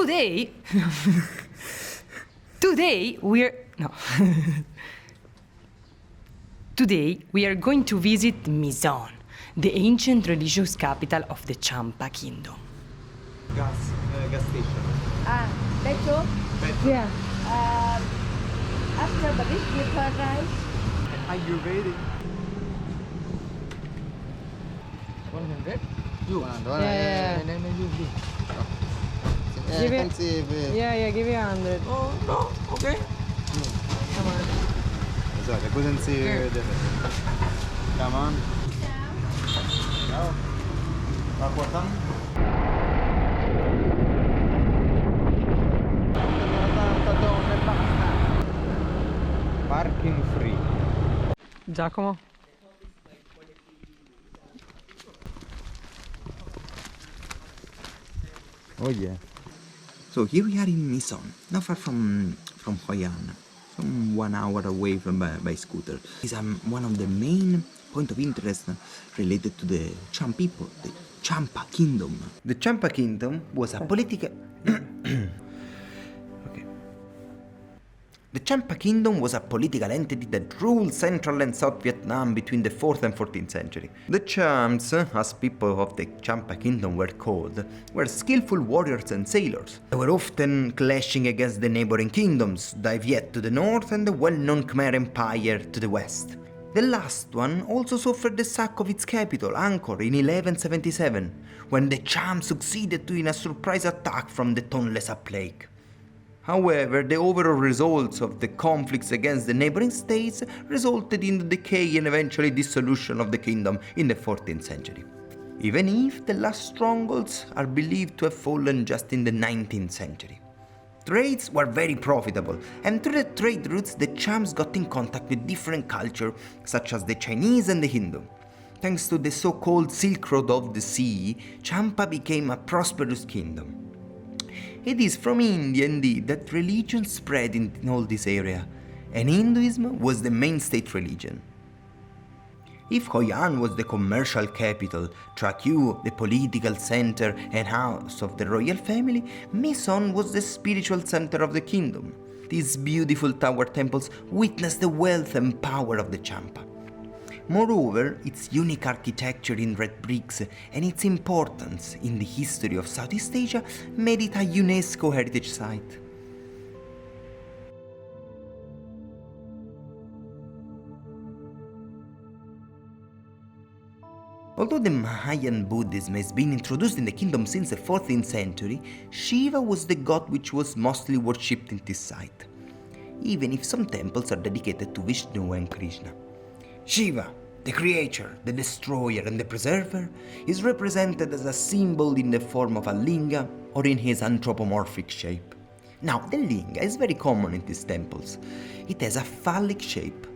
Today, today we're no. Today we are going to visit Mizon, the ancient religious capital of the Champa kingdom. Gas station. Petrol? Yeah. After the bridge, you turn right. Are you ready? 100? You. Yeah. Give it- Expensive. Yeah, give me 100. Oh, no, okay. Come on. Sorry, I couldn't see the... Come on. Ciao. Acqua Parking free. Giacomo? Oh yeah. So here we are in Mison, not far from Hoi An, from 1 hour away from by scooter. It's one of the main point of interest related to the Cham people, the Champa kingdom. The Champa kingdom was a political... The Champa kingdom was a political entity that ruled Central and South Vietnam between the 4th and 14th century. The Chams, as people of the Champa kingdom were called, were skillful warriors and sailors. They were often clashing against the neighboring kingdoms, the Viet to the north and the well-known Khmer Empire to the west. The last one also suffered the sack of its capital, Angkor, in 1177, when the Cham succeeded in a surprise attack from the Tonle Sap Lake. However, the overall results of the conflicts against the neighboring states resulted in the decay and eventually dissolution of the kingdom in the 14th century, even if the last strongholds are believed to have fallen just in the 19th century. Trades were very profitable, and through the trade routes the Chams got in contact with different cultures such as the Chinese and the Hindu. Thanks to the so-called Silk Road of the Sea, Champa became a prosperous kingdom. It is from India indeed that religion spread in all this area, and Hinduism was the main state religion. If Hoi An was the commercial capital, Tra Kiu the political center and house of the royal family, Mison was the spiritual center of the kingdom. These beautiful tower temples witness the wealth and power of the Champa. Moreover, its unique architecture in red bricks and its importance in the history of Southeast Asia made it a UNESCO heritage site. Although the Mahayan Buddhism has been introduced in the kingdom since the 14th century, Shiva was the god which was mostly worshipped in this site, even if some temples are dedicated to Vishnu and Krishna. Shiva, the creator, the destroyer and the preserver, is represented as a symbol in the form of a linga or in his anthropomorphic shape. Now, the linga is very common in these temples. It has a phallic shape,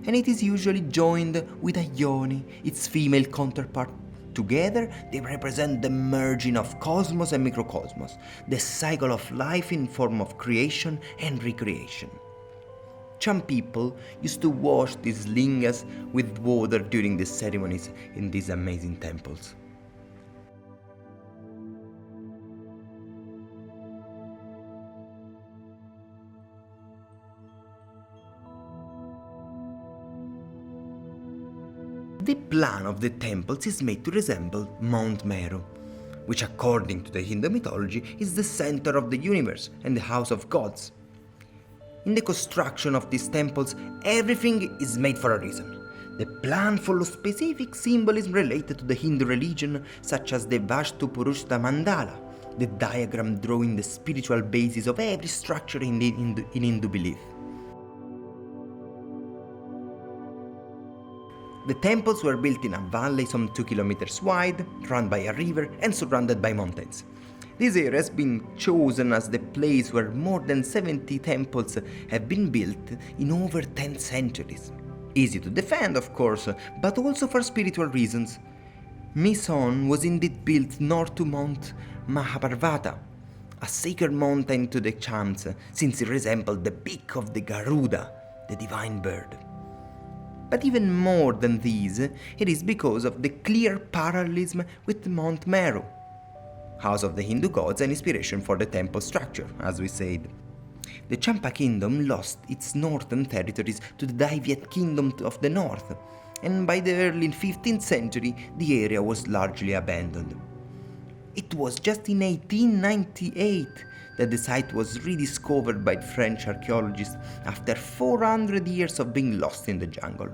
and it is usually joined with a yoni, its female counterpart. Together, they represent the merging of cosmos and microcosmos, the cycle of life in form of creation and recreation. Cham people used to wash these lingas with water during the ceremonies in these amazing temples. The plan of the temples is made to resemble Mount Meru, which according to the Hindu mythology is the center of the universe and the house of gods. In the construction of these temples, everything is made for a reason. The plan follows specific symbolism related to the Hindu religion, such as the Vastupurushta Mandala, the diagram drawing the spiritual basis of every structure in Hindu belief. The temples were built in a valley some 2 kilometers wide, run by a river and surrounded by mountains. This area has been chosen as the place where more than 70 temples have been built in over 10 centuries. Easy to defend, of course, but also for spiritual reasons. Mison was indeed built north to Mount Mahaparvata, a sacred mountain to the Chams, since it resembled the beak of the Garuda, the divine bird. But even more than these, it is because of the clear parallelism with Mount Meru. house of the Hindu gods and inspiration for the temple structure, as we said. The Champa kingdom lost its northern territories to the Dai Viet kingdom of the north, and by the early 15th century the area was largely abandoned. It was just in 1898 that the site was rediscovered by French archaeologists after 400 years of being lost in the jungle.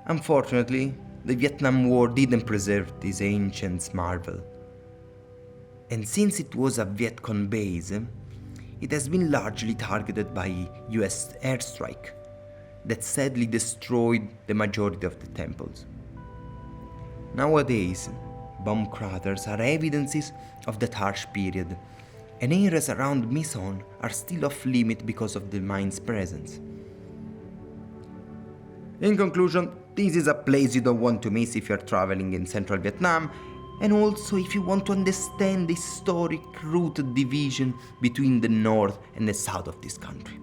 Unfortunately, the Vietnam War didn't preserve this ancient marvel. And since it was a Viet Cong base, it has been largely targeted by US airstrike that sadly destroyed the majority of the temples. Nowadays, bomb craters are evidences of that harsh period, and areas around Mison are still off limit because of the mine's presence. In conclusion, this is a place you don't want to miss if you're traveling in central Vietnam, and also if you want to understand the historic rooted division between the north and the south of this country.